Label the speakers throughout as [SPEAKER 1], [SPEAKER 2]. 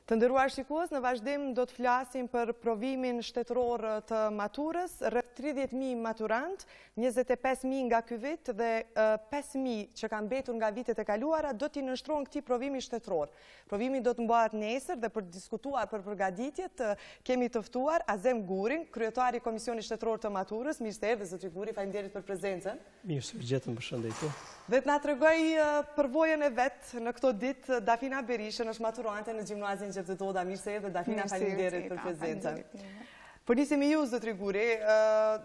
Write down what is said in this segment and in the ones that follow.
[SPEAKER 1] Të nderuar shikues, në vazhdim do të flasim për provimin shtetëror të maturës. Rreth 30.000 maturant, 25.000 nga ky vit dhe 5.000 që kanë mbetur nga vitet e kaluara do t'i nënshtrohen këtij provimi shtetëror. Provimi do të mbahet nesër dhe për të diskutuar për përgatitjet kemi të ftuar Azem Gurin, kryetari i Komisionit Shtetëror të Maturës. Mirë se erdhi zotri Guri, faleminderit për prezencën.
[SPEAKER 2] Mirë se gjetëm, përshëndetje.
[SPEAKER 1] Dhe të na tregoj përvojën e vet në këto ditë Dafina Berishën, është maturante në gjimnazin Gjevdetoda. Mirë se erdhi Dafina, faleminderit për prezencën. Për nisim me ju zotri Guri,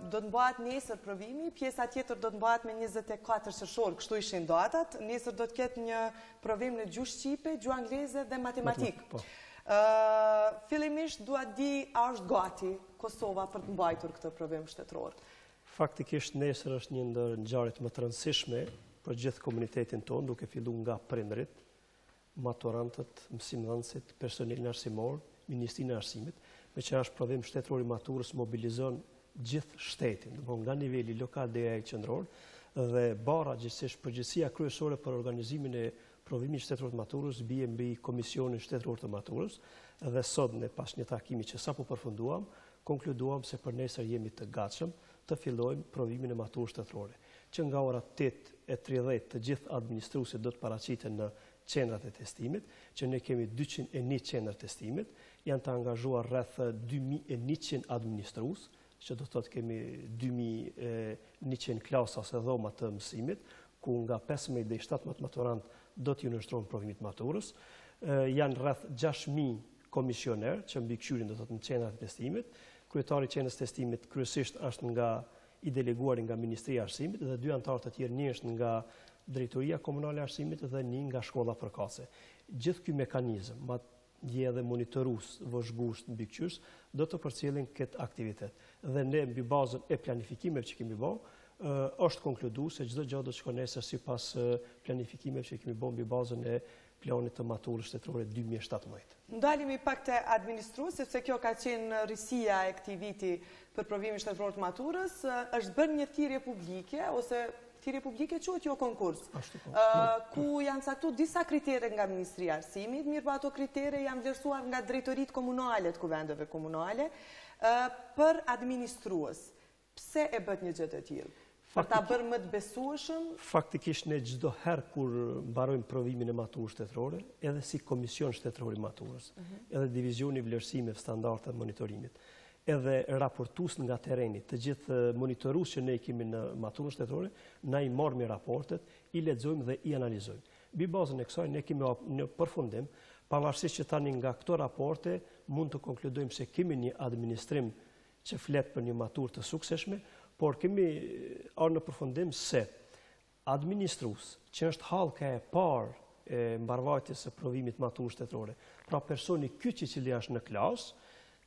[SPEAKER 1] do të mbahet nesër provimi, pjesa tjetër do të mbahet me 24 shërshor, kështu ishin datat. Nesër do të ketë një provim në gjuhë shqipe, gjuhë angleze dhe matematik. Fillimisht dua di a është gati Kosova për të mbajtur këtë provim shtetëror.
[SPEAKER 2] Faktikisht nesër është një ndër ngjarjet më të rëndësishme për gjithë komunitetin tonë, duke filluar nga prindrit, maturantët, mësimdhënësit, personelin arsimor, Ministrinë e Arsimit, me që është provim shtetëror i maturës mobilizon gjithë shtetin, nga niveli lokal deri ai qendror, dhe bara gjithsesi përgjegjësia kryesore për organizimin e provimit shtetëror të maturës bie mbi Komisionin Shtetëror të Maturës, dhe sot ne pas një takimi që sapo përfunduam, konkluduam se për nesër jemi të gatshëm të fillojmë provimin e maturës shtetërore, që nga ora 8:30 të gjithë administruesit do të paraqiten në qendrat e testimit, që ne kemi 201 qendra testimit, janë të angazhuar rreth 2100 administrues, që do të thotë kemi 2100 klasa ose dhoma të mësimit, ku nga 15 deri 17 maturant do t'ju nënshtrohen provimit maturës. Janë rreth 6000 komisioner që mbikëqyrin do të thotë në qendrat e testimit. Kryetari i qendrës testimit kryesisht është nga i deleguari nga Ministria e Arsimit dhe 2 anëtarë të tjerë, një është nga Drejtoria Komunale e Arsimit dhe një nga shkolla përkatëse. Gjithë ky mekanizëm, madje edhe monitorues vëzhgues mbikëqyrës do të përcjellin këtë aktivitet. Dhe ne mbi bazën e planifikimeve që kemi bërë, është konkluduar se çdo gjë do të shkojë nesër sipas planifikimeve që kemi bërë mbi bazën e planit të maturës shtetërore 2017.
[SPEAKER 1] Ndalemi pak te administrues, sepse kjo ka qenë risia e këtij viti për provimin shtetëror të maturës, është bërë një thirrje publike ose thirrje publike quhet jo konkurs, ku janë caktuar disa kritere nga Ministria e Arsimit, mirëpo ato kritere janë vlerësuar nga drejtoritë komunale të kuvendeve komunale për administrues. Pse e bët një gjë të tillë? Për ta bërë më të besueshëm?
[SPEAKER 2] Faktikisht ne çdo herë kur mbarojmë provimin e maturës shtetërore, edhe si Komision Shtetëror i Maturës, edhe Divizioni i Vlerësimeve, Standarde dhe Monitorimit, edhe raportues nga tereni, të gjithë monitorues që ne kemi në maturën shtetërore, na i marrim raportet, i lexojmë dhe i analizojmë. Mbi bazën e kësaj ne kemi në përfundim, pavarësisht që tani nga këto raporte mund të konkludojmë se kemi një administrim që flet për një maturë të suksesshme, por kemi ardhur në përfundim se administrues, që është hallka e parë e mbarvajtjes së provimit maturës shtetërore, pra personi kyç i cili është në klasë,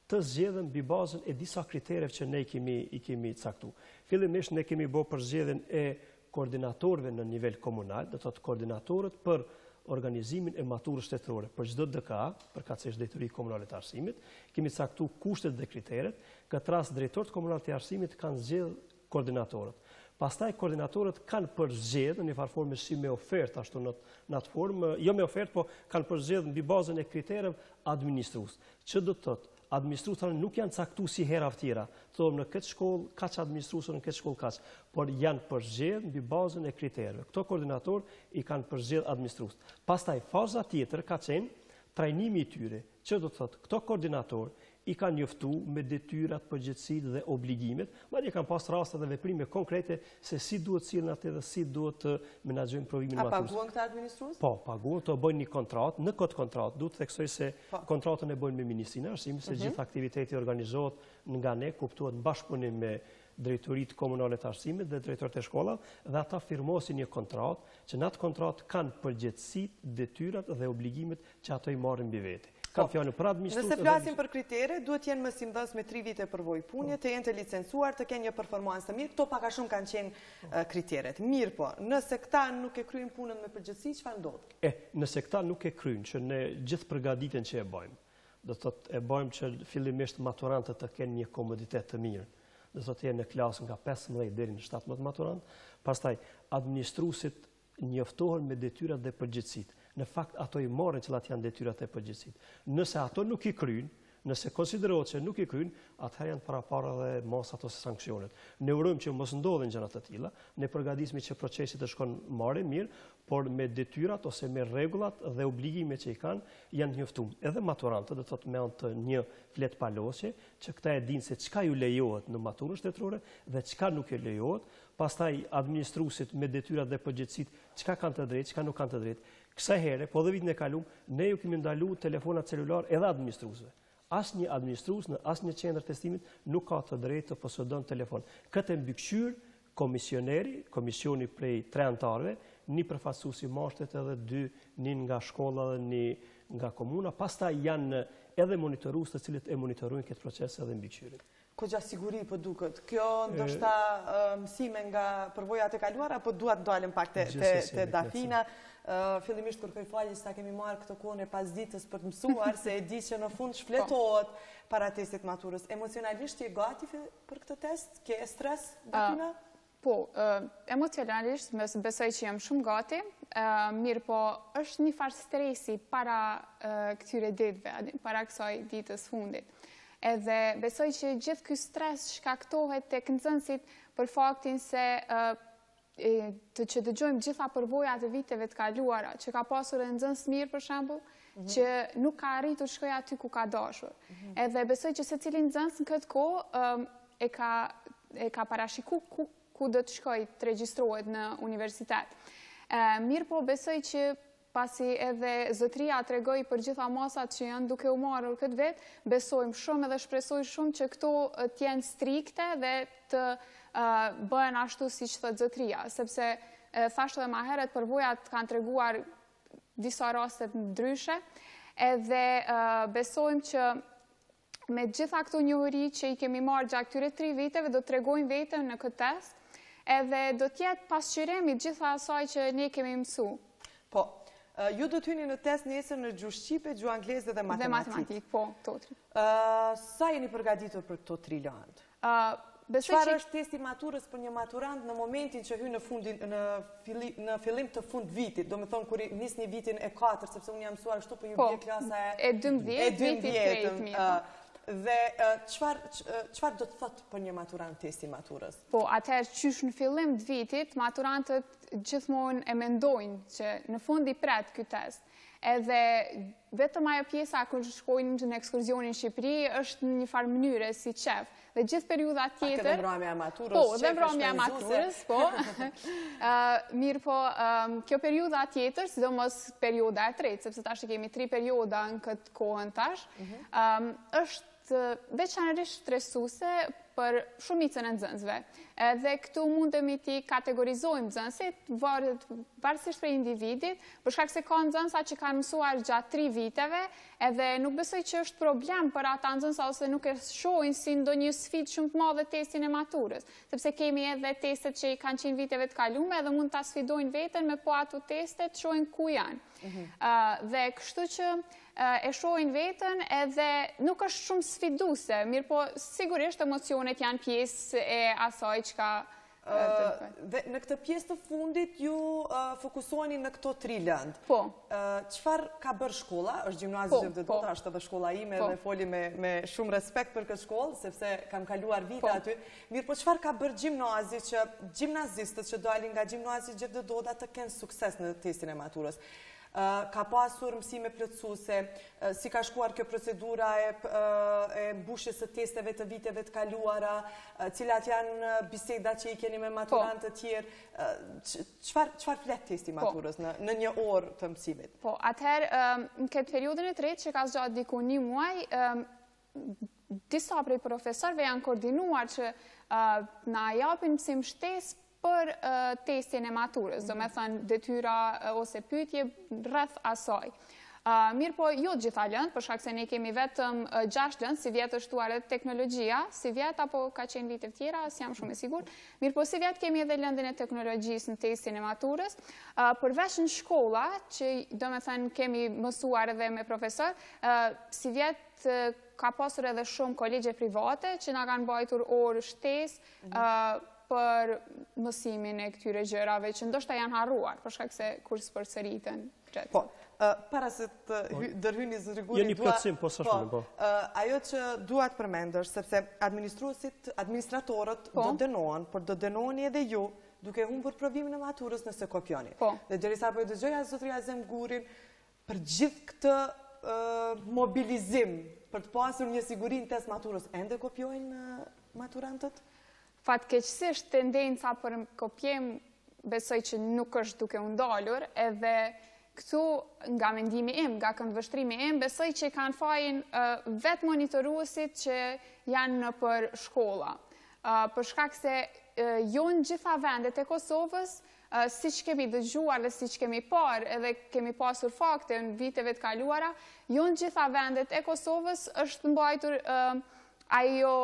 [SPEAKER 2] të zgjedhën mbi bazën e disa kritereve që ne i kemi caktuar. Fillimisht ne kemi bërë përzgjedhjen e koordinatorëve në nivel komunal, do të thotë koordinatorët për organizimin e maturës shtetërore për çdo DKA, përkatësisht Drejtoria Komunale të Arsimit, kemi caktuar kushtet dhe kriteret. Këtë rast drejtorët komunalë të arsimit kanë zgjedhur koordinatorët. Pastaj koordinatorët kanë përzgjedhur në një farë forme si me ofertë, ashtu në atë formë, jo me ofertë, po kanë përzgjedhur mbi bazën e kritereve administrues. Që do të thotë administruesat nuk janë caktuar si herat tjera, thonë në këtë shkollë kaç administrues, në këtë shkollë kaç, por janë përzgjedhur mbi bazën e kritereve. Këto koordinator i kanë përzgjedhur administrues. Pastaj faza tjetër ka qenë trajnimi i tyre, që do të thotë këto koordinator i kanë njoftuar me detyrat, përgjegjësitë dhe obligimet, madje kanë pas raste dhe veprime konkrete se si duhet sillen atë dhe si duhet të menaxhojnë provimin maturës.
[SPEAKER 1] A paguan këta administrues?
[SPEAKER 2] Po, paguan, të bëjnë një kontratë. Në këtë kontratë duhet të theksoj se kontratën e bëjnë me Ministrinë e Arsimit, se gjithë aktiviteti organizohet nga ne, kuptohet në bashkëpunim me Drejtoritë Komunale të Arsimit dhe drejtorët e shkollave, dhe ata firmosin një kontratë, që në atë kontratë kanë përgjegjësitë, detyrat dhe obligimet që ato i marrin mbi vete.
[SPEAKER 1] Nëse flasim për kritere, duhet jenë mësimdhënës me 3 vite përvojë pune, të jenë të licencuar, të kenë një performancë të mirë. Këto pak a shumë kanë qenë kriteret. Mirë po, nëse këta nuk e kryejnë punën me përgjegjësi, çfarë ndodh?
[SPEAKER 2] Nëse këta nuk e kryejnë, që ne gjithë përgatitjen që e bëjmë, do të thotë e bëjmë që fillimisht maturantët të kenë një komoditet të mirë. Do të thotë jenë në klasë nga 15 deri në 17 maturant, pastaj administruesit njoftohen me detyrat dhe përgjegjësitë. Në fakt, ato i morën cilat janë detyrat e përgjithësit. Nëse ato nuk i kryjnë, nëse konsiderohet që nuk i kryjnë, atëherë janë parapara dhe mosat ose sanksionet. Ne urojmë që mos ndodhin gjëra të tilla, ne përgatismi që procesi të shkon mirë, por me detyrat ose me rregullat dhe obligimet që i kanë janë njoftuar. Edhe maturantët, do të thotë me anë të një flet palosje, që këta e dinë se çka ju lejohet në maturën shtetërore dhe çka nuk e lejohet, pastaj administruesit me detyrat dhe përgjegjësitë çka kanë të drejtë, çka nuk kanë të drejtë. Kësaj here, po dhe vitin e kaluar, ne ju kemi ndaluar telefonat celular edhe administruesve. Asnjë administrues në asnjë qendër testimit nuk ka të drejtë të posëdon telefon. Këtë mbikëqyr komisioni prej 3 anëtarëve, një përfaqësues i mashtet edhe 2 nga shkolla dhe 1 nga komuna, pastaj janë edhe monitorues të cilët e monitorojnë këtë proces edhe mbikëqyrin.
[SPEAKER 1] Kogja siguri po duket. Kjo ndoshta mësime nga përvojat e kaluara, apo duat dalëm pak te Dafina. Fillimisht kur kërkoj falje sa kemi marrë këtë kohën e pasdites për të mësuar, se e di që në fund shfletohet para testit maturës. Emocionalisht je gati për këtë test? Ke stres, Dafina?
[SPEAKER 3] Po, emocionalisht besoj që jam shumë gati, mirë po është një farë stresi para këtyre ditëve, para kësaj ditës fundit. Edhe besoj që gjithë ky stres shkaktohet tek nxënësit për faktin se që dëgjojmë gjitha përvojat e viteve të kaluara, që ka pasur e nxënës mirë për shembull, që nuk ka arritur shkoj aty ku ka dashur. Edhe besoj që secili nxënës në këtë kohë e ka parashiku ku do të shkoj të regjistrohet në universitet. Mirë po besoj që pasi edhe zotëria tregoi për gjitha masat që janë duke u marrur këtë vit, besojmë shumë edhe shpresoj shumë që këto të jenë strikte dhe të bëhen ashtu siç thotë zotëria, sepse thashë edhe më herët përvojat kanë treguar disa raste të ndryshe, edhe besojmë që me gjitha këto njohuri që i kemi marrë gjatë këtyre 3 viteve do të tregojmë veten në këtë test, edhe do të jetë pasqyrimi gjitha asaj që ne kemi mësuar.
[SPEAKER 1] Po, ju do të hyni në test nesër në gjuhë shqipe, gjuhë angleze dhe matematikë.
[SPEAKER 3] Dhe matematikë, po, totri.
[SPEAKER 1] Sa jeni përgatitur për këto 3 landë? Çfarë është testi maturës për një maturant në momentin që hyn në fillim të fund vitit, do me thonë kur nisni vitin e 4, sepse unë jam mësuar kështu, po ju bie klasa
[SPEAKER 3] e 12, vitit 3.
[SPEAKER 1] Dhe çfarë do të thotë për një maturant testi maturës?
[SPEAKER 3] Po, atëherë qysh në fillim të vitit, maturantët gjithmonë e mendojnë që në fund i pret ky test. Edhe vetëm ajo pjesa kur shkojnë në ekskursionin në Shqipëri është në një farë mënyre si qef. Dhe gjithë periudha tjetër...
[SPEAKER 1] Dhe mbrëmja e maturës,
[SPEAKER 3] po, dhe mbrëmja e maturës, po. Mirë po, kjo periudha tjetër, sidomos periudha e tretë, sepse tash kemi 3 periudha në këtë kohën tash, është veçanërisht stresuese për shumicën e nxënësve. Edhe këtu mundemi t'i kategorizojmë nxënësit varësisht prej individit, për shkak se ka nxënësa që kanë mësuar gjatë 3 viteve, edhe nuk besoj që është problem për ata nxënësa ose nuk e shohin si ndonjë sfidë shumë të madhe testin e maturës, sepse kemi edhe testet që i kanë qenë viteve të kaluara edhe mund ta sfidojnë veten me po ato testet, shohin ku janë. Dhe kështu që e shohin veten edhe nuk është shumë sfiduese, mirë po sigurisht emocionet janë pjesë e asaj çka
[SPEAKER 1] Dhe në këtë pjesë të fundit ju fokusoheni në këto 3 landë.
[SPEAKER 3] Po.
[SPEAKER 1] Çfarë ka bërë shkolla? Është gjimnazi Gjevdëdota, është edhe shkolla ime dhe foli me shumë respekt për këtë shkollë, sepse kam kaluar vite aty. Mirë, po çfarë ka bërë gjimnazi që gjimnazistët që dalin nga gjimnazi Gjevdëdota të kenë sukses në testin e maturës? Ka pasur mësime plotësuese, si ka shkuar kjo procedura e mbushjes së testeve të viteve të kaluara, cilat janë bisedat që i keni me maturantë të tjerë, çfarë flet testi maturës në një orë të mësimit?
[SPEAKER 3] Po, atëherë, në këtë periudhën e tretë që ka zgjatur diku 1 muaj, disa prej profesorëve janë koordinuar që na japin mësim shtesë për testin e maturës, do me thënë detyra ose pyetje rreth asaj. Mirë po, jo gjitha lëndë, për shkak se ne kemi vetëm 6 lëndë, si vjetë është tuar edhe teknologjia, si vjetë apo ka qenë vite tjera, si jam shumë e sigur. Mirë po, si vjetë kemi edhe lëndën e teknologjisë në testin e maturës. Përveç në shkolla, që do me thënë kemi mësuar edhe me profesor, si vjetë ka pasur edhe shumë kolegje private, që na kanë bajtur orë shtesë, për mësimin e këtyre gjërave që ndoshta janë harruar, për shkak se kur përsëritën.
[SPEAKER 1] Po, para se të dërhyni zotri Guri,
[SPEAKER 2] jeni plotësim, po sa shumë, po.
[SPEAKER 1] Ajo që dua të përmendësh, sepse administratorët do dënohen, por do dënoheni edhe ju, duke humbur provimin e maturës nëse kopjoni. Dhe derisa po e dëgjoja zotri Azem Gurin, për gjithë këtë mobilizim, për të pasur një siguri në test maturës, ende kopjojnë maturantët?
[SPEAKER 3] Fatkeqësisht, tendenca për kopjem besoj që nuk është duke u ndalur, edhe këtu nga mendimi im, nga këndvështrimi im, besoj që kanë fajin vetë monitoruesit që janë në për shkolla. Për shkak se jo në gjitha vendet e Kosovës, si që kemi dëgjuar dhe si që kemi parë edhe kemi pasur fakte në viteve të kaluara, jo në gjitha vendet e Kosovës është mbajtur ajo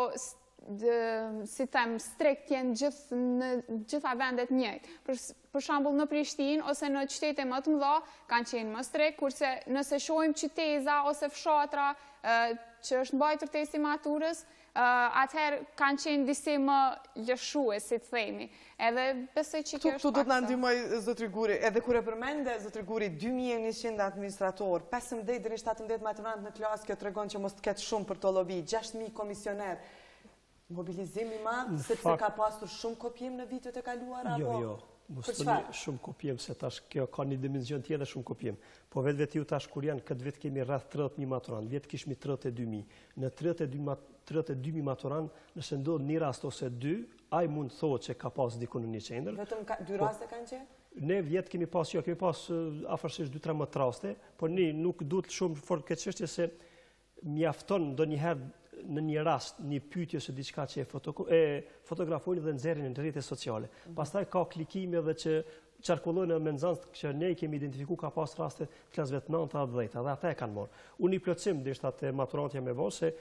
[SPEAKER 3] si them, strikt jenë në gjitha vendet njëjtë. Për shembull në Prishtinë ose në qytete më të mëdha kanë qenë më strikt, kurse nëse shohim qyteza ose fshatra që është mbajtur testi maturës, atëherë kanë qenë disi më lëshue, si të themi. Edhe besoj që kjo është
[SPEAKER 1] Këtu do të na ndihmoj zotri Guri, edhe kur e përmende zotri Guri 2100 administrator, 15 deri 17 maturantë në klasë, kjo tregon që mos të ketë shumë për të llovi, 6000 komisioner. Mobilizim i madh, sepse ka pasur shumë kopjem në vitet e kaluara apo?
[SPEAKER 2] Jo. Mos thoni shumë kopjem, se tash kjo ka një dimension tjetër shumë kopjem. Po vetë ju tash kur janë këtë vit kemi rreth 30.000 maturantë, vjet kishmi 32.000. Në 32.000 maturantë, nëse ndodh një rast ose dy, ai mund të thotë që ka pas diku në një qendër.
[SPEAKER 1] Vetëm 2 raste kanë qenë?
[SPEAKER 2] Ne vjet kemi pas afërsisht 2-13 raste, por nuk duhet shumë fort këtë çështje se mjafton ndonjëherë në një rast, një pyetje ose diçka që e fotografojnë dhe nxjerrin në rrjetet sociale. Pastaj ka klikime dhe që qarkullojnë në menzancë që ne kemi identifikuar ka pas raste të klasëve të 9 apo 10, dhe ata e kanë marrë. Unë i plotësim derisa te maturantja me vonë se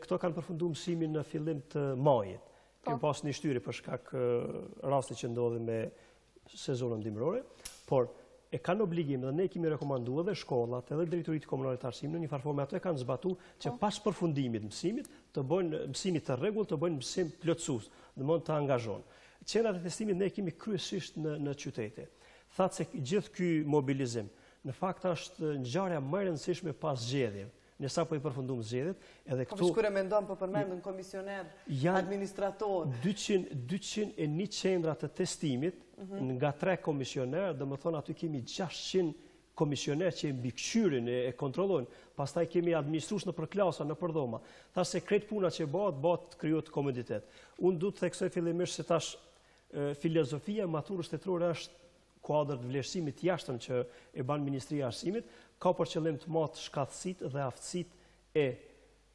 [SPEAKER 2] këto kanë përfunduar mësimin në fillim të majit. Kemi pas një shtyri për shkak rastit që ndodhi me sezonën dimrore, por e kanë obligim dhe ne kemi rekomanduar edhe shkollat, edhe drejtoritë komunale të arsimit në një farë forme ato e kanë zbatuar që pas përfundimit mësimit të bëjnë mësimit të rregullt, të bëjnë mësim plotësues, domthonë të angazhon. Qendrat e testimit ne kemi kryesisht në qytete. Thatë se gjithë ky mobilizim në fakt është ngjarja më e rëndësishme pas zgjedhjeve. Ne sapo i përfundum zgjedhjet, edhe këtu
[SPEAKER 1] kur e mendon po përmendën komisioner, administrator,
[SPEAKER 2] 201 qendra të testimit nga 3 komisioner, domethënë aty kemi 600 komisioner që e mbikëqyrin e kontrollojnë, pastaj kemi administrues në klasa, në dhoma. Tash se krejt puna që bëhet krijohet komoditet. Unë duhet të theksoj fillimisht se tash filozofia e maturës shtetërore është kuadër të vlerësimit jashtëm që e ban Ministria e Arsimit, ka për qëllim të matë shkatësitë dhe aftësitë e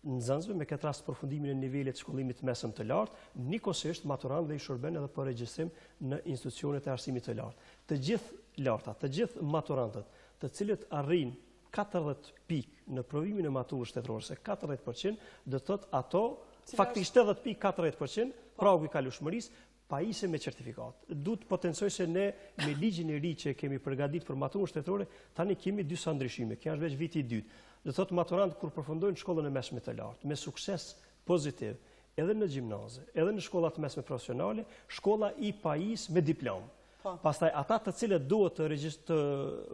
[SPEAKER 2] nxënësve me këtë rast përfundimin e nivelit të shkollimit mesëm të lartë, njëkohësisht maturantëve i shërben edhe për regjistrim në institucionet e arsimit të lartë. Të gjithë larta, të gjithë maturantët, të cilët arrin 40 pikë në provimin e maturës shtetërore, se 40%, do të thotë ato faktikisht 80.40% pragu i kalueshmërisë pajisje me certifikat. Duhet potencoj se ne me ligjin e ri që kemi përgatitur për maturën shtetërore, tani kemi dy sa ndryshime. Kjo është veç viti i dytë. Do thotë maturant kur përfundojnë shkollën e mesme të lartë me sukses pozitiv, edhe në gjimnaze, edhe në shkollat mesme profesionale, shkolla i pajis me diplomë. Pastaj ata të cilët duhet të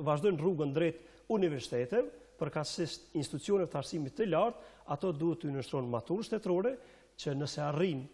[SPEAKER 2] vazhdojnë rrugën drejt universiteteve, përkatësisht institucioneve të arsimit të lartë, ato duhet të nënshtrohen maturën shtetërore, që nëse arrin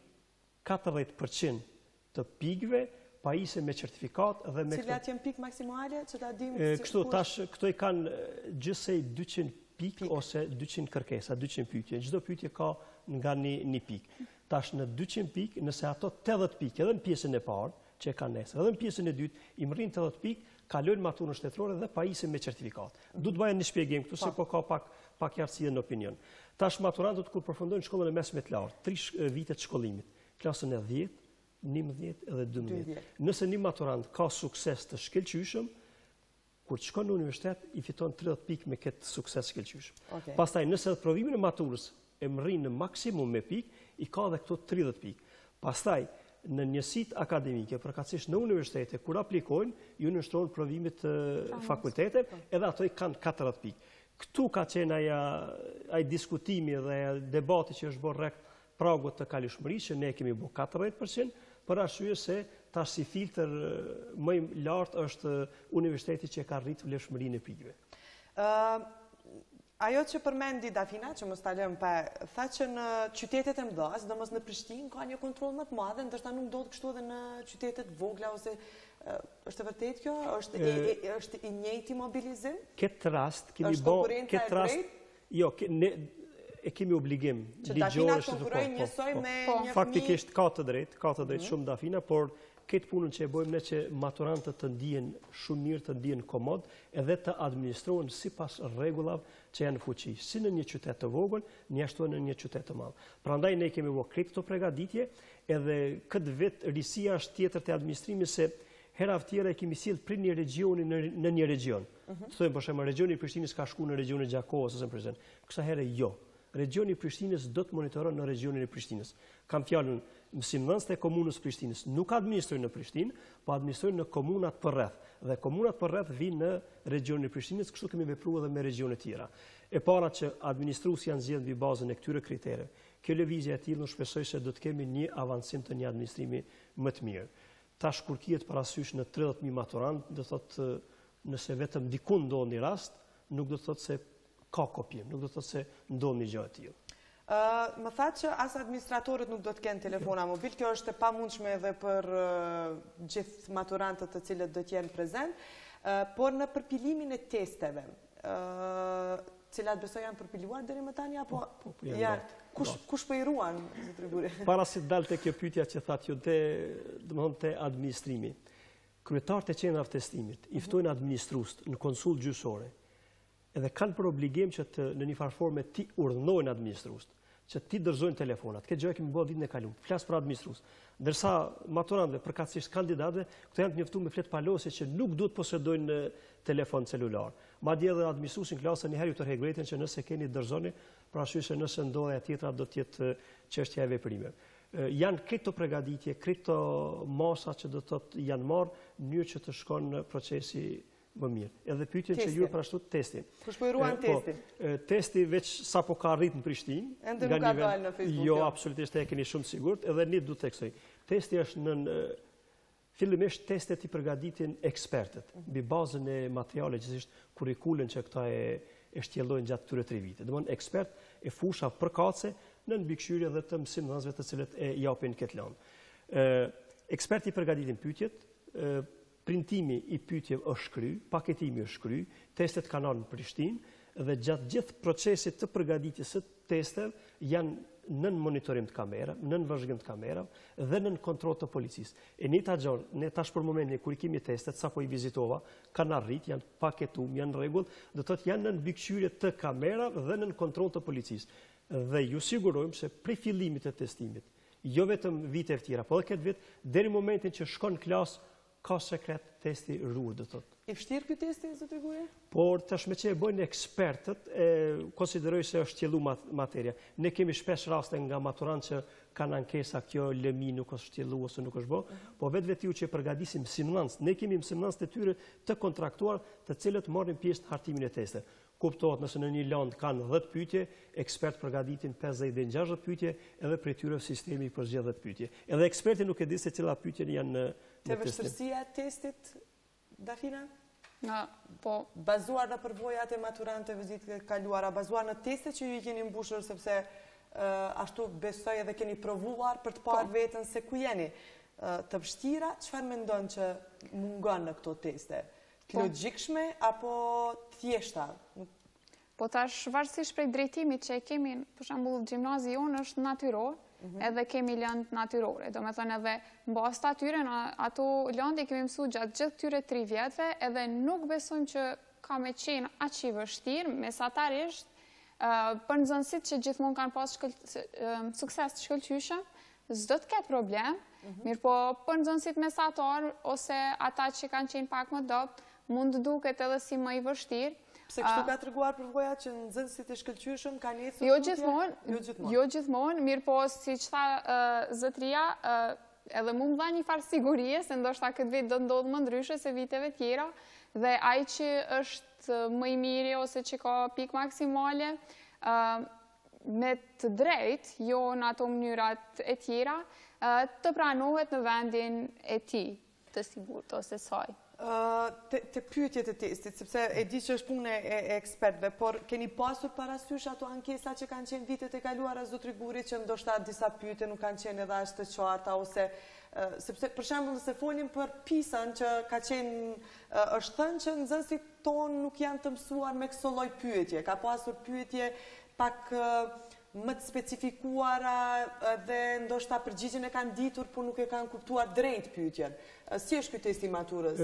[SPEAKER 2] 40% të pikëve, pajisje me certifikat dhe me
[SPEAKER 1] cilat janë pikë maksimale që ta dimë
[SPEAKER 2] kështu tash këto i kanë gjithsej 200 pikë ose 200 kërkesa, 200 pyetje. Çdo pyetje ka nga një pikë. Tash në 200 pikë, nëse ato 80 pikë edhe në pjesën e parë që e kanë nesër, edhe në pjesën e dytë i mrin 80 pikë, kalojnë maturën shtetërore dhe pajisje me certifikat. Duhet bëjë një shpjegim këtu se po ka pak qartësi në opinion. Tash maturantët kur përfundojnë shkollën e mesme të lartë, 3 vite të shkollimit, klasën e 10, 11 edhe 12. Nëse një maturant ka sukses të shkëlqyeshëm, kur të shkon në universitet i fiton 30 pikë me këtë sukses shkëlqyeshëm. Pastaj nëse provimin e maturës e mrin në maksimum me pikë, i ka edhe këto 30 pikë. Pastaj në njësitë akademike, përkatësisht në universitete kur aplikojnë, ju nënshtrohen provimet fakultete, edhe ato i kanë 40 pikë. Këtu ka qenë ai diskutimi dhe debati që është bërë rreth pragut të kalueshmërisë, që ne kemi bërë 40%, për arsye se tash si filtër më i lartë është universiteti që ka rritë vlefshmërinë e pikëve.
[SPEAKER 1] Ajo që përmendi Dafina, që mos ta lëm pa, tha që në qytetet e mëdha, sidomos në Prishtinë, ka një kontroll më të madh, ndërsa nuk ndodh kështu edhe në qytetet vogla ose është e vërtetë kjo? Është i njëjti mobilizim?
[SPEAKER 2] Këtë rast kemi
[SPEAKER 1] Është konkurrenta e drejtë?
[SPEAKER 2] Jo, e kemi obligim
[SPEAKER 1] që Dafina konkurrojnë njësoj me një fëmijë?
[SPEAKER 2] Faktikisht ka të drejtë shumë Dafina, por këtë punën që e bojmë ne që maturantët të ndihen shumë mirë, të ndihen komod, edhe të administrohen sipas rregullave që janë në fuqi, si në një qytet të vogël, një ashtu në një qytet të madh. Prandaj ne kemi bërë këto përgatitje, edhe këtë vit risia është tjetër të administrimit se hera tjera e kemi sjell prej një regjoni në një regjion. Të thojmë për shembull regjoni i Prishtinës ka shku në regjonin e Gjakovës ose në Prizren. Kësa herë jo. Regjoni i Prishtinës do të monitoron në regjionin e Prishtinës. Kam fjalën mësimdhënësit e komunës Prishtinës nuk administrojnë në Prishtinë, po administrojnë në komunat përreth. Dhe komunat përreth vinë në regjionin e Prishtinës, kështu kemi vepruar edhe me regjionet tjera. E para që administruesi janë zgjedhur mbi bazën e këtyre kritereve. Kjo lëvizje e tillë unë shpresoj se do të kemi një avancim të një administrimi më të mirë. Tash kur kihet parasysh në 30.000 maturant, do thotë nëse vetëm diku ndodh një rast, nuk do thotë se ka kopjem, nuk do thotë se ndodh një gjë e tillë.
[SPEAKER 1] Më thatë që as administratorët nuk do të kenë telefona mobil, kjo është e pamundshme edhe për gjithë maturantët të cilët do të jenë prezent, por në përpilimin e testeve, cilat besoj janë përpiluar deri më tani apo kush po i ruan, zotëri Buri?
[SPEAKER 2] Para se të dalte kjo pyetja që thatë ju domethënë te administrimi. Kryetarët e qendrave të testimit i ftojnë administrues në konsull gjyqësore. Edhe kanë për obligim që në një farë forme ti urdhërojnë administrues, që ti dorëzojnë telefonat. Këtë gjë kemi bërë ditën e kaluar. Flas për administrues. Ndërsa maturantëve, përkatësisht kandidatëve, këto janë të njoftuar me flet palose që nuk duhet posedojnë telefon celular. Madje edhe administruesi në klasë një herë ju tërheq që nëse keni dorëzoni, për arsye se nëse ndodhe tjetra do të jetë çështja e veprimeve. Janë këto përgatitje, këto masa që do të thotë janë marrë në mënyrë që të shkon në procesi më mirë. Edhe pyetjen që ju përashtu testin.
[SPEAKER 1] Kush po i ruan testin?
[SPEAKER 2] Testi veç sapo ka arrit në Prishtinë.
[SPEAKER 1] Ende nuk ka dalë në Facebook.
[SPEAKER 2] Jo, absolutisht e keni shumë sigurt, edhe ne duhet të theksoj. Testi është fillimisht testet i përgatitin ekspertët, mbi bazën e materiale gjithsesi kurrikulën që këta e shtjellojnë gjatë këtyre 3 vite. Domthonë ekspert e fusha përkatëse në mbikëqyrje dhe të mësimdhënësve të cilët e japin këtë lëndë. Eksperti i përgatitin pyetjet, printimi i pyetjeve është kry, paketimi është kry, testet kanë ardhur në Prishtinë dhe gjatë gjithë procesit të përgatitjes së testeve janë nën monitorim të kamerave, nën vëzhgim të kamerave dhe nën kontroll të policisë. E ne tash për momentin kur I kemi testet, sapo I vizitova, kanë arrit, janë paketuar, janë në rregull, do thotë janë nën mbikëqyrje të kamerave dhe nën kontroll të policisë. Dhe ju sigurojmë se prej fillimit të testimit, jo vetëm vite të tjera, por edhe këtë vit deri në momentin që shkon në klasë ka sekret testi rrur, do thotë.
[SPEAKER 1] I vështirë ky testi, zotëri Buri?
[SPEAKER 2] Por tashmë që e bëjnë ekspertët, konsideroj se është qellu materia. Ne kemi shpesh raste nga maturantë që kanë ankesa kjo lëmi nuk është qellu ose nuk është bë, po vetë ju që përgatisim mësimdhënës, ne kemi mësimdhënës të tyre të kontraktuar, të cilët marrin pjesë në hartimin e testeve. Kuptohet nëse në një land kanë 10 pyetje, ekspert përgatitin 50 dhe 60 pyetje, edhe prej tyre sistemi përzgjedh 10 pyetje. Edhe eksperti nuk e di se cilat pyetje janë në
[SPEAKER 1] Te vështirësia e testit, Dafina?
[SPEAKER 3] Po.
[SPEAKER 1] Bazuar në përvojat e maturantëve vitit kaluara, bazuar në testet që ju I keni mbushur, sepse ashtu besoj edhe keni provuar për të parë veten se ku jeni. Të vështira, çfarë mendon që mungon në këto teste? Të logjikshme apo thjeshta?
[SPEAKER 3] Po tash varësisht prej drejtimit që e kemi, për shembull gjimnazi jonë është natyror, edhe kemi lëndë natyrore. Do me thënë edhe në bazë të atyre, ato lëndë I kemi mësu gjatë gjithë këtyre 3 vjetëve, edhe nuk besojmë që ka me qenë aq I vështirë, mesatarisht, për nxënësit që gjithmonë kanë pas sukses të shkëlqyshëm, s'do të ketë problem, mirë po për nxënësit mesatar, ose ata që kanë qenë pak më dobët, mund të duket edhe si më I vështirë.
[SPEAKER 1] Pse kështu ka treguar përvoja që nxënësit e shkëlqyshëm kanë ecur?
[SPEAKER 3] Jo gjithmonë, mirë po siç tha zotëria, edhe mu më dha një farë sigurie se ndoshta këtë vit do ndodhë më ndryshe se viteve tjera dhe ai që është më I miri ose që ka pikë maksimale me të drejt, jo në ato mënyrat e tjera, të pranohet në vendin e tij të sigurt ose saj.
[SPEAKER 1] Të pyetjet e testit, sepse e di që është punë e ekspertëve, por keni pasur parasysh ato ankesa që kanë qenë vitet e kaluara, zotri Guri, që ndoshta disa pyetje nuk kanë qenë edhe ashtë të qarta, ose sepse për shembull nëse folim për PISA-n që ka qenë, është thënë që nxënësit tonë nuk janë të mësuar me këso lloj pyetje, ka pasur pyetje pak më të specifikuara dhe ndoshta përgjigjen e kanë ditur, por nuk e kanë kuptuar drejt pyetjen. Si është ky test i maturës?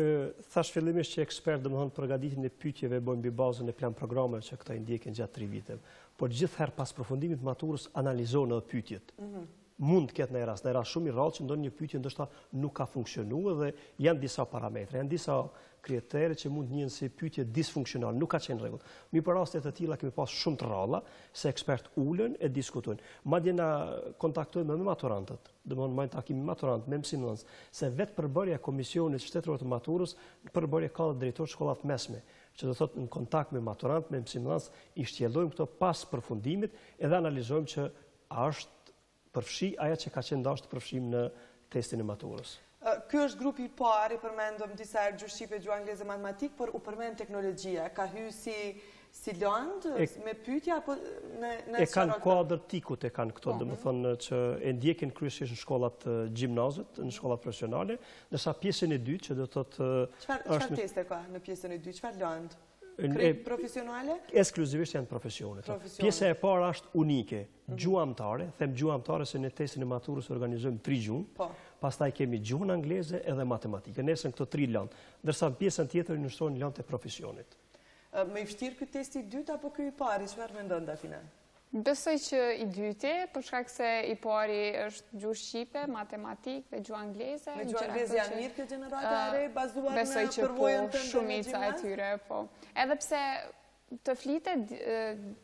[SPEAKER 2] Thash fillimisht që ekspert domethënë përgatitjen e pyetjeve bëjmë mbi bazën e plan programeve që këta i ndjekin gjatë 3 viteve. Por gjithherë pas përfundimit të maturës analizojnë edhe pyetjet. Mund të ketë në rast shumë i rrallë që ndonjë pyetje ndoshta nuk ka funksionuar dhe janë disa parametra, janë disa kritere që mund të njihen si pyetje disfunksionale, nuk ka qenë rregull. Mi për raste të tilla kemi pas shumë të rralla se ekspert ulën e diskutojnë. Madje na kontaktojmë me maturantët, domthonë marrin takim me maturant, me mësimdhënës, se vetë përbërja e komisionit shtetëror të maturës, përbërja ka drejtor shkollat mesme, që do thotë në kontakt me maturant, me mësimdhënës, i shtjellojmë këto pas përfundimit edhe analizojmë që a është përfshi aja që ka qenë dashur të përfshim në testin e maturës.
[SPEAKER 1] Ky është grupi i parë, përmendëm disa herë gjuhë shqipe, gjuhë angleze, matematikë, por u përmend teknologjia. Ka hyrë si landë me pyetje apo në
[SPEAKER 2] e kanë kuadër tikut e kanë këto, domethënë që e ndjekin kryesisht në shkollat gjimnazit, në shkollat profesionale, ndërsa pjesën e dytë që do thotë
[SPEAKER 1] çfarë teste ka në pjesën e dytë, çfarë landë? Profesionale?
[SPEAKER 2] Ekskluzivisht janë profesionet. Pjesa e parë është unike, gjuhamtare, them gjuhamtare se në testin e maturës organizojmë 3 gjuhë, pastaj kemi gjuhën angleze edhe matematikë, nesër këto 3 landë, ndërsa në pjesën tjetër nënshtrojnë landë e profesionit.
[SPEAKER 1] Më i vështirë ky testi i dytë apo ky i parë, çfarë mendon Dafina?
[SPEAKER 3] Besoj që i dyti, për shkak se i pari është gjuhë shqipe, matematikë dhe gjuhë angleze.
[SPEAKER 1] Me gjuhë angleze janë mirë kjo gjenerata e re, bazuar në
[SPEAKER 3] përvojën tënde në gjimnaz? Besoj që po, shumica e tyre, po. Edhe pse të flitet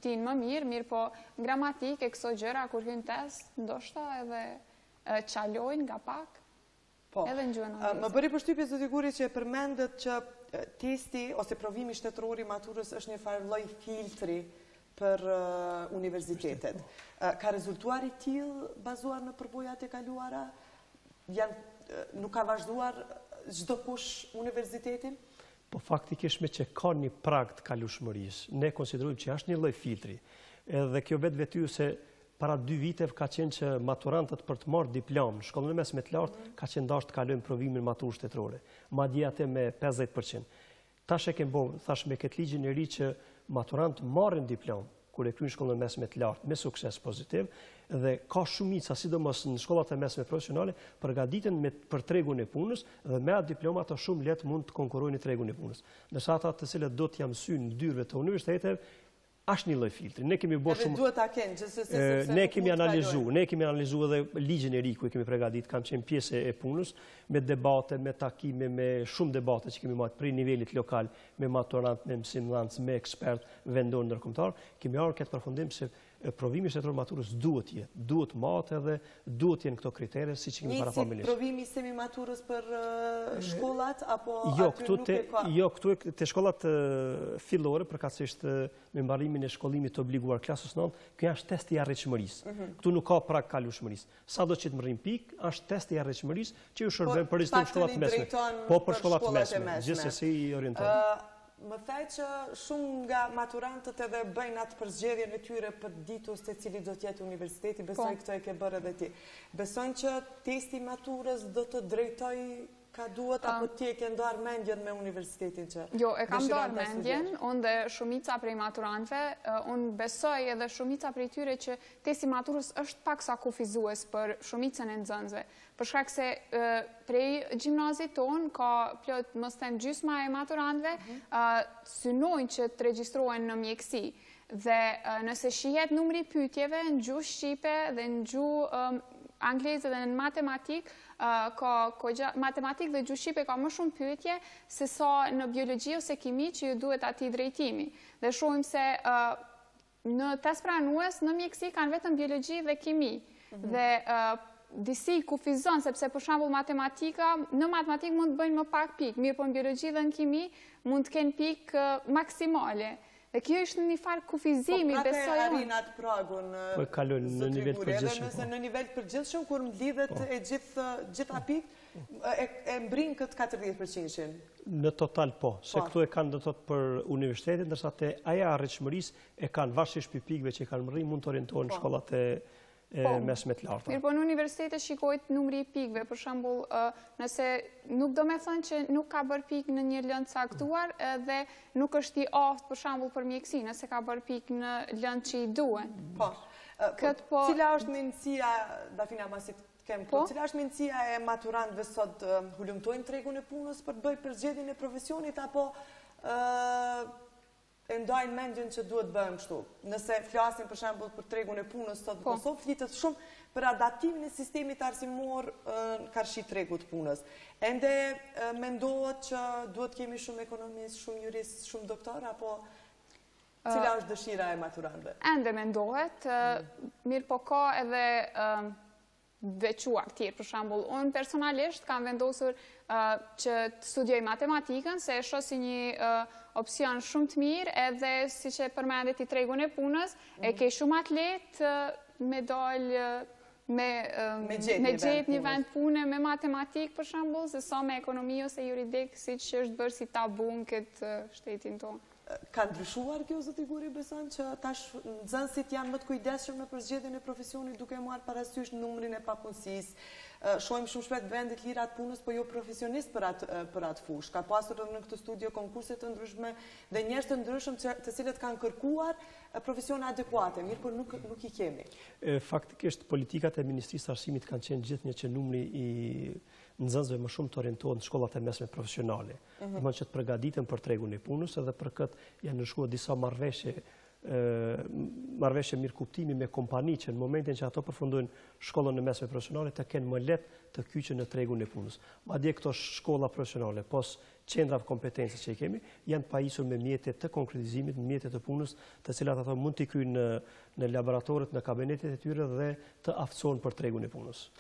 [SPEAKER 3] din më mirë, po gramatikë e këso gjëra kur hyn test, ndoshta edhe qalojnë nga pak, edhe në gjuhën angleze.
[SPEAKER 1] Më bëri përshtypje zoti Guri që përmendet që testi ose provimi shtetëror i maturës është një farë lloj filtri për universitetet. Ka rezultuar i tillë bazuar në përvojat e kaluara? Nuk ka vazhduar çdo kush universitetin?
[SPEAKER 2] Po faktikisht me që ka një prag të kalueshmërisë, ne konsiderojmë që është një lloj filtri. Edhe kjo vetë vetyr se para 2 viteve ka qenë që maturantët për të marrë diplomë në shkollën e mesme të lartë ka qenë dashur të kalojnë provimin maturë shtetërore, madje atë me 50%. Tash e kemi bërë, thash me këtë ligjin e ri që maturantë marrin diplomë kur e kryejnë shkollën mesme të lartë me sukses pozitiv dhe ka shumica, sidomos në shkollat e mesme profesionale, përgatiten për tregun e punës dhe me atë diplomë ato shumë lehtë mund të konkurrojnë në tregun e punës. Ndërsa ata të cilët do të jam synë në dyrëve të universiteteve, është një lloj filtri. Ne kemi bërë shumë.
[SPEAKER 1] Edhe duhet ta kenë, gjithsesi
[SPEAKER 2] ne kemi analizuar edhe ligjin e ri ku kemi përgatitur, kam qenë pjesë e punës me debate, me takime, me shumë debate që kemi marrë prej nivelit lokal me maturant, me mësimdhënës, me ekspert vendor ndërkombëtar, kemi marrë këtë përfundim se provimi shtetëror maturës duhet matë edhe duhet jenë këto kritere siç kemi parafamilisht.
[SPEAKER 1] Nisi provimi semimaturës për shkollat apo
[SPEAKER 2] këtu te shkollat fillore, përkatësisht me mbarimin e shkollimit të obliguar klasës 9, kjo është testi i arritshmërisë. Këtu nuk ka prag kalueshmërisë. Sado që të marrim pikë, është testi i arritshmërisë që ju shërben për rezultatet shkollat mesme. Po për shkollat mesme, gjithsesi i orienton.
[SPEAKER 1] Më thaj që shumë nga maturantët edhe bëjnë atë përzgjedhjen e tyre për ditur se cili do të jetë universiteti, besoj këto e ke bërë edhe ti. Besojnë që testi maturës do të drejtoj ka duhet apo ti e ke ndarë mendjen me universitetin që
[SPEAKER 3] Jo, e kam ndarë mendjen, unë dhe shumica prej maturantëve, unë besoj edhe shumica prej tyre që testi maturës është paksa kufizues për shumicën e nxënësve. Për shkak se prej gjimnazit tonë ka plot mos them gjysma e maturantëve synojnë që të regjistrohen në mjeksi. Dhe nëse shihet numri i pyetjeve në gjuhë shqipe dhe në gjuhë angleze dhe në matematik, matematik dhe gjuhë shqipe ka më shumë pyetje se sa në biologji ose kimi që ju duhet atij drejtimi. Dhe shohim se në test pranues në mjeksi kanë vetëm biologji dhe kimi. Dhe disi kufizon, sepse për shembull në matematik mund të bëjnë më pak pikë, mirë po në biologji dhe në kimi mund të kenë pikë maksimale. Dhe kjo është në një farë kufizimi, besoj unë.
[SPEAKER 1] Po prapë arrin atë pragun.
[SPEAKER 2] Po kalon në nivel përgjithshëm.
[SPEAKER 1] Edhe nëse në nivel përgjithshëm kur mblidhet e gjitha pikë e mbrin këtë 40%.
[SPEAKER 2] Në total po, se këtu e kanë do të thotë për universitetin, ndërsa te aja arritshmërisë e kanë varësisht për pikëve që kanë rri mund të orientohen në shkollat e mesme të larta.
[SPEAKER 3] Mirë, po në universitet shikojt numri i pikëve, për shembull, nëse nuk do me thënë që nuk ka bërë pikë në një lëndë caktuar dhe nuk është i aftë për shembull për mjekësi, nëse ka bërë pikë në lëndë që i duhen.
[SPEAKER 1] Cila është mendësia, Dafina Masit cila është mendësia e maturantëve sot, hulumtojnë tregun e punës për të bërë përgjedhjen e profesionit apo e ndajnë mendjen që duhet bëjmë kështu? Nëse flasim për shembull për tregun e punës sot në Kosovë, flitet shumë për adaptimin e sistemit arsimor në karshi tregut punës. Ende mendohet që duhet kemi shumë ekonomist, shumë jurist, shumë doktor, apo cila është dëshira e maturantëve? Ende
[SPEAKER 3] mendohet, mirë po ka edhe veçuar tjerë, për shembull, unë personalisht kam vendosur që të studioj matematikën, se e shoh si një opsion shumë të mirë, edhe si që përmendet i tregun e punës, e ke shumë atlet me dalë me gjetë një vend pune me matematikë, për shembull, se sa me ekonomi ose juridik, si që është bërë si tabu në këtë shtetin tonë.
[SPEAKER 1] Ka ndryshuar kjo, zoti Guri, beson që tash nxënësit janë më të kujdesshëm në përzgjedhjen e profesionit duke marrë parasysh numrin e papunësisë. Shohim shumë shpejt vendet lira të punës, po jo profesionist për atë fushë. Ka pasur në këtë studio konkurse të ndryshme dhe njerëz të ndryshëm të cilët kanë kërkuar profesione adekuate, mirë po nuk i kemi.
[SPEAKER 2] Faktikisht politikat e Ministrisë së Arsimit kanë qenë gjithnjë që numri i nxënësve më shumë të orientohen në shkollat e mesme profesionale. Domethënë që të përgatiten për tregun e punës, edhe për këtë janë ndëshkuar disa marrëveshje mirëkuptimi me kompani që në momentin që ato përfundojnë shkollën e mesme profesionale të kenë më lehtë të kyçen në tregun e punës. Madje këto shkolla profesionale, pos qendra kompetencës që i kemi, janë pajisur me mjete të konkretizimit, mjete të punës, të cilat ato mund t'i kryejnë në laboratoret, në kabinetet e tyre dhe të aftësohen për tregun e punës.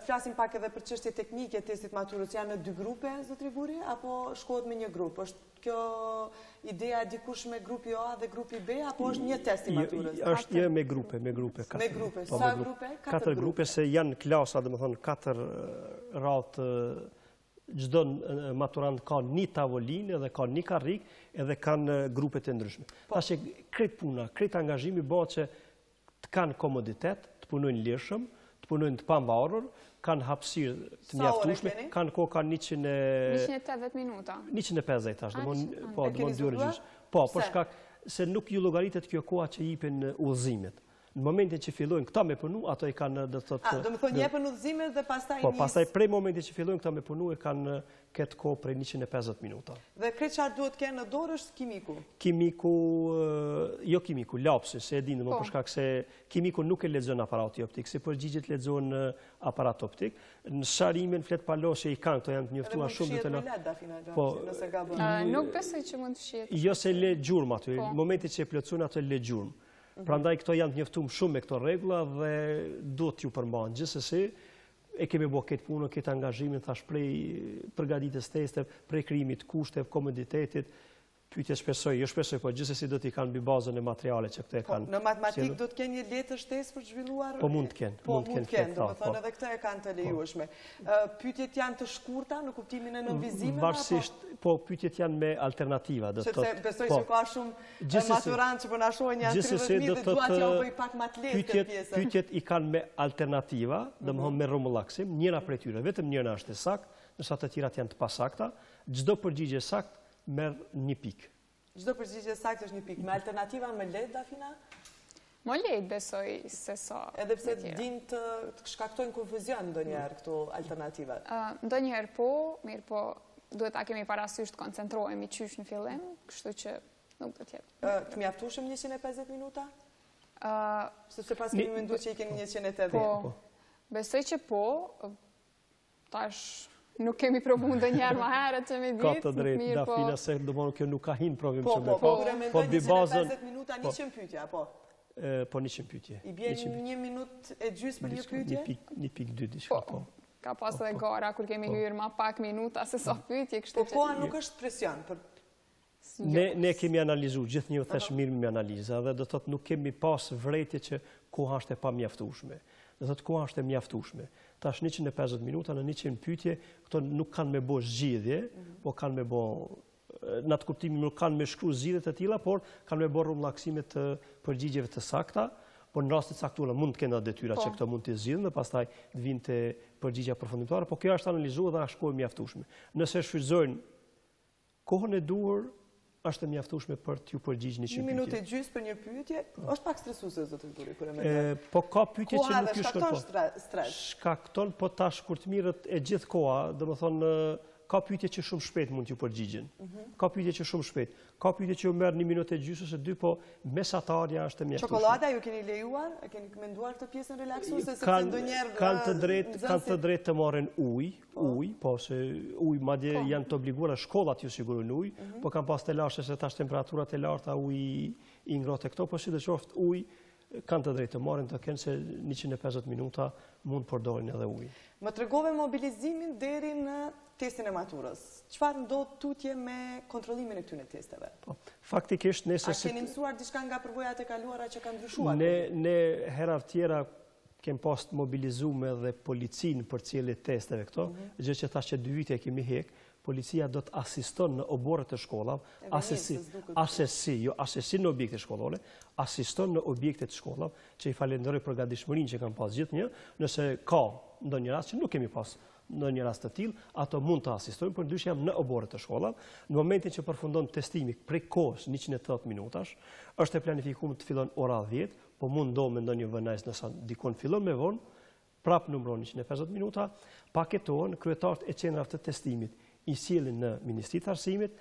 [SPEAKER 1] Flasim pak edhe për çështje teknike, testit maturës janë në 2 grupe, zotri Guri, apo shkohet me një grup? Është kjo ideja dikush me grupi A dhe grupi B, apo është një test i maturës?
[SPEAKER 2] Është me grupe.
[SPEAKER 1] Me grupe, sa grupe?
[SPEAKER 2] 4 grupe, se janë klasa, domethënë 4 radhë, çdo maturant ka një tavolinë dhe ka një karrik, edhe kanë grupe të ndryshme. Tash krejt puna, krejt angazhimi bëhet që të kanë komoditet, të punojnë lirshëm, të punojnë të pambarur, kanë hapësirë të mjaftueshme, kanë kohë kanë
[SPEAKER 3] 180 minuta.
[SPEAKER 2] 150 tash, domthonë po, domthonë 2 orë gjysmë. Po, për shkak se nuk ju llogaritet kjo koha që jepin udhëzimet. Në momentin që fillojnë këta me punu, ato i kanë do të thotë.
[SPEAKER 1] Domethënë jepen udhëzimet dhe pastaj
[SPEAKER 2] Po, pastaj prej momentit që fillojnë këta me punu e kanë këtë kohë prej 150 minuta.
[SPEAKER 1] Dhe krejt çfarë duhet të kenë në dorë është kimiku.
[SPEAKER 2] Kimiku, jo kimiku, lapsi, se e dinë, më për shkak se kimiku nuk e lexon aparati optik, se përgjigjet lexohen në aparat optik. Në sharimin flet paloshe i kanë, këto janë të njoftuar shumë të
[SPEAKER 3] Nuk besoj që mund të fshihet.
[SPEAKER 2] Jo se le gjurmë aty, në momentin që e plotësojnë ato le gjurmë. Prandaj këto janë të njoftuar shumë me këto rregulla dhe duhet ju përmbahen. Gjithsesi e kemi bërë këtë punë, këtë angazhimin thash prej përgatitjes testeve, prej krijimit kushteve, komoditetit, pyetje shpresoj, po gjithsesi do t'i kanë mbi bazën e materiale që këto e kanë.
[SPEAKER 1] Në matematikë do të kenë një letër shtesë për të zhvilluar?
[SPEAKER 2] Po mund të kenë.
[SPEAKER 1] Po mund të kenë, domethënë edhe këto e kanë të lejueshme. Pyetjet janë të shkurta në kuptimin e nënvizimeve?
[SPEAKER 2] Varësisht, po pyetjet janë me alternativa, do të thotë.
[SPEAKER 1] Sepse besoj se ka shumë maturantë që po na shohin janë 30.000 dhe duan t'ja bëj pak më të lehtë këtë pjesë.
[SPEAKER 2] Pyetjet i kanë me alternativa, domethënë me rrumullaksim, njëra prej tyre, vetëm njëra është e saktë, ndërsa të tjerat janë të pasakta. Çdo përgjigje saktë merr 1 pikë.
[SPEAKER 1] Çdo përgjigje saktë është 1 pikë. Me alternativa më lehtë, Dafina?
[SPEAKER 3] Më lehtë besoj se sa.
[SPEAKER 1] Edhe pse dinë të shkaktojnë konfuzion ndonjëherë këto alternativa.
[SPEAKER 3] Ndonjëherë po, mirë po, duhet ta kemi parasysh të koncentrohemi qysh në fillim, kështu që nuk do të jetë.
[SPEAKER 1] Të mjaftueshëm 150 minuta? Sepse pas kemi menduar që i keni 180.
[SPEAKER 3] Po. Besoj që po. Tash nuk kemi provu ndonjëherë më herët që me ditë.
[SPEAKER 2] Ka të drejtë, Dafina, se domthonë kjo nuk ka hin provim që me
[SPEAKER 1] po. Po, mbi bazën 150 minuta 100 pyetje, apo?
[SPEAKER 2] Po 100 pyetje.
[SPEAKER 1] I bie 1 minutë e gjysmë për një pyetje?
[SPEAKER 2] 1.2 diçka, po.
[SPEAKER 3] Ka pas edhe gara kur kemi hyrë më pak minuta se sa pyetje, kështu
[SPEAKER 1] që. Po koha nuk është presion për
[SPEAKER 2] Ne kemi analizuar, gjithnjë thash mirë me analiza dhe do thotë nuk kemi pas vërejtje që koha është e pamjaftueshme. Dhe thotë koha është e mjaftueshme. Tash 150 minuta në 100 pyetje, këto nuk kanë me bë zgjidhje, po kanë me bë në atë kuptimin nuk kanë me shkruar zgjidhje të tilla, por kanë me bë rrumbullaksime të përgjigjeve të sakta, por në raste të caktuara mund të kenë detyra që këto mund të zgjidhen dhe pastaj të vinte përgjigje përfundimtare, por kjo është analizuar dhe është kohë e mjaftueshme. Nëse shfrytëzojnë kohën e duhur, është e mjaftueshme për t'ju përgjigjë 100 pyetje.
[SPEAKER 1] 1 minutë e gjysmë për një pyetje, është pak stresuese zoti Duri kur e mendoj.
[SPEAKER 2] Po ka pyetje që nuk ju shkon.
[SPEAKER 1] Stres.
[SPEAKER 2] Shkakton, po tash kur të mirët e gjithë koha, domethënë ka pyetje që shumë shpejt mund t'ju përgjigjen. Ka pyetje që shumë shpejt. Ka pyetje që ju merr 1 minutë e gjysmë ose 2, po mesatarja është e mjaftueshme.
[SPEAKER 1] Çokolada ju keni lejuar? E keni menduar këtë pjesën relaksuese sepse ndonjëherë
[SPEAKER 2] kanë të drejtë të marrin ujë, po se ujë madje janë të obliguara shkollat ju sigurojnë ujë, po kanë pas telashe se tash temperaturat e larta uji i ngrohtë këto, po sidoqoftë ujë kanë të drejtë të marrin të kenë se 150 minuta mund përdorin edhe ujë.
[SPEAKER 1] Më tregove mobilizimin deri në testin e maturës. Çfarë ndodh tutje me kontrollimin e këtyre testeve?
[SPEAKER 2] Po, faktikisht nëse
[SPEAKER 1] keni mësuar diçka nga përvojat e kaluara që kanë ndryshuar?
[SPEAKER 2] Ne herat tjera kem pas mobilizuar edhe policinë për cilët testeve këto, gjë që tash që 2 vite kemi hek. Policia do të asiston në oborret e shkollave, asesi në objekte shkollore, asiston në objektet shkollave, që i falenderoj për gatishmërinë që kanë pas gjithnjë, nëse ka ndonjë rast që nuk kemi pas ndonjë rast të tillë, ato mund të asistojnë, por ndryshe jam në oborret e shkollave. Në momentin që përfundon testimi prej kohës 180 minutash, është e planifikuar të fillon ora 10, po mund do me ndonjë vënajs nësa dikon fillon me vonë, prap numëron 150 minuta, paketohen kryetarët e qendrave të testimit i sjellin në Ministrinë e Arsimit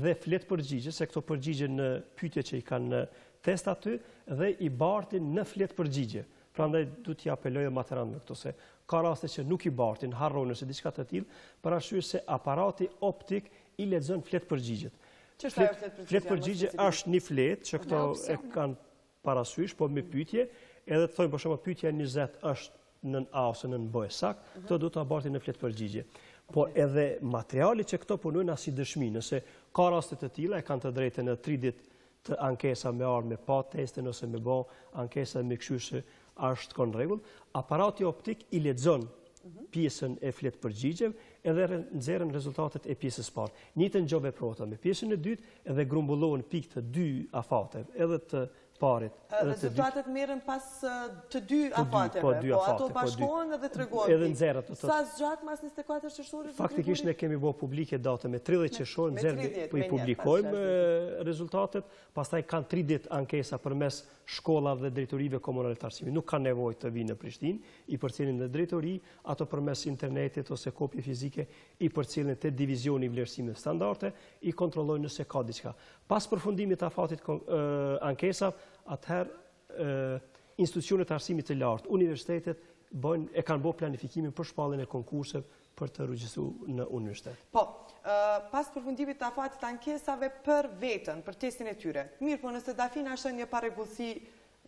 [SPEAKER 2] dhe flet përgjigje se këto përgjigje në pyetje që i kanë në test aty dhe i bartin në flet përgjigje. Prandaj du t'ja apelojë materant me këto se ka raste që nuk i bartin, harrojnë ose diçka të tillë, për arsye se aparati optik i lexon flet përgjigjet.
[SPEAKER 1] Ç'është ajo
[SPEAKER 2] flet përgjigje? Është një flet që këto e kanë parasysh, po me pyetje, edhe të thonë për shembull pyetja 20 është nën A ose nën B sakt, këto do ta bartin në flet përgjigje. Po edhe materiali që këto punojnë as si dëshmi, nëse ka raste të tilla e kanë të drejtën në 3 ditë të ankesa me ardhmë me pa testin ose me bë ankesa me kështu se është në rregull, aparati optik i lexon pjesën e flet përgjigjeve edhe nxjerrën rezultatet e pjesës parë. Njëjtën gjë veprohet me pjesën e dytë edhe grumbullohen pikë të 2 afateve, edhe të parit.
[SPEAKER 1] Rezultatet merren pas të 2 afateve, po ato bashkohen edhe tregohen.
[SPEAKER 2] Edhe nxjerrat.
[SPEAKER 1] Sa zgjat mas 24 qershorit?
[SPEAKER 2] Faktikisht ne kemi bërë publike data me 30 qershor, nxjerrim po i publikojmë rezultatet, pastaj kanë 3 ditë ankesa përmes shkollave dhe drejtorive komunale të arsimit. Nuk kanë nevojë të vinë në Prishtinë, i përcjellin në drejtori, ato përmes internetit ose kopje fizike i përcjellin te divizioni i vlerësimeve standarde, i kontrollojnë nëse ka diçka. Pas përfundimit të afatit ankesa, atëherë institucionet e arsimit të lartë, universitetet e kanë bërë planifikimin për shpalljen e konkurseve për të regjistruar në universitet.
[SPEAKER 1] Po, pas përfundimit të afatit ankesave për veten, për testin e tyre. Mirë, po nëse Dafina shën një parregullsi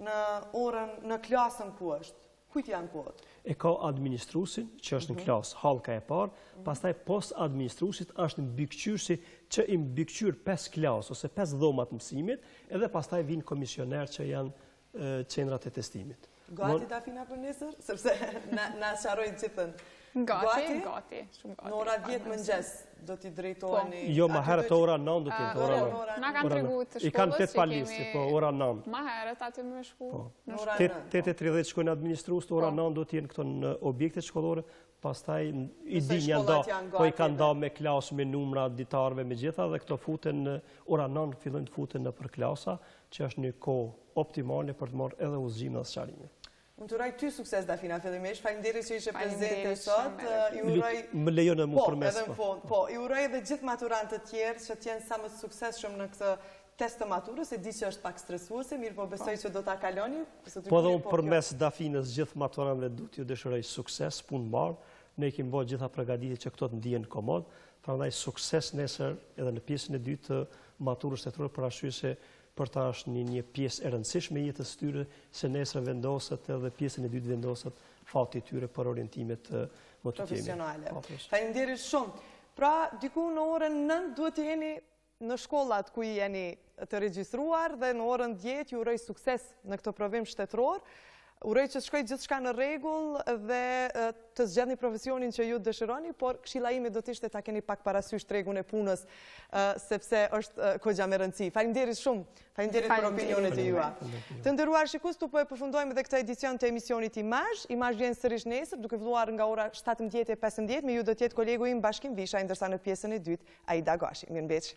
[SPEAKER 1] në klasën ku është, kujt janë kohët?
[SPEAKER 2] E ka administruesin, që është në klasë hallka e parë, pastaj post administruesit është mbikëqyrësi që i mbikëqyr 5 klasë ose 5 dhomat mësimit, edhe pastaj vinë komisioner që janë qendrat e testimit.
[SPEAKER 1] Gati Dafina për nesër, sepse na sqaroi gjithën.
[SPEAKER 3] Gati, shumë gati.
[SPEAKER 1] Në ora 10 mëngjes do t'i drejtoheni.
[SPEAKER 2] Jo, më herët ora 9 do t'jetë ora 9.
[SPEAKER 3] Na kanë treguar të shkollës.
[SPEAKER 2] I kanë 8 palisje, po ora 9.
[SPEAKER 3] Më herët aty më shku.
[SPEAKER 2] 8:30 shkojnë administrues, ora 9 do t'jenë këto në objektet shkollore, pastaj i dinja nda, po i kanë nda me klasë, me numra ditarëve me gjitha dhe këto futen ora 9 fillojnë të futen në për klasa, që është një kohë optimale për të marrë edhe udhëzime dhe sqarime.
[SPEAKER 1] Unë të uroj ty sukses, Dafina, fillimisht. Faleminderit që ishe prezente sot.
[SPEAKER 2] Më lejon më përmes.
[SPEAKER 1] Po, i uroj edhe gjithë maturantët tjerë që t'jenë sa më suksesshëm në këtë test të maturës, e di që është pak stresuese, mirë po besoj që do ta kaloni.
[SPEAKER 2] Po edhe unë përmes Dafinës gjithë maturantëve do t'ju dëshiroj sukses, punë mbarë. Ne kemi bërë gjitha përgatitje që këto të ndihen komod. Prandaj sukses nesër edhe në pjesën e dytë të maturës shtetërore për arsye se për ta është një pjesë e rëndësishme jetës tyre, se nesër vendoset edhe pjesën e dytë vendoset fati tyre për orientimet më të
[SPEAKER 1] profesionale. Faleminderit shumë. Pra, diku në orën 9 duhet të jeni në shkollat ku jeni të regjistruar dhe në orën 10 ju uroj sukses në këtë provim shtetëror. Uroj që shkoj gjithçka në rregull dhe të zgjedhni profesionin që ju dëshironi, por këshilla ime do të ishte ta keni pak parasysh tregun e punës, sepse është kogja me rëndësi. Faleminderit shumë. Faleminderit për opinionet e juaja. Të nderuar shikues, tu po e përfundojmë edhe këtë edicion të emisionit Imazh. Imazh vjen sërish nesër, duke filluar nga ora 17:15. Me ju do të jetë kolegu im Bashkim Visha, ndërsa në pjesën e dytë Aida Gashi. Mirëmbëjtje.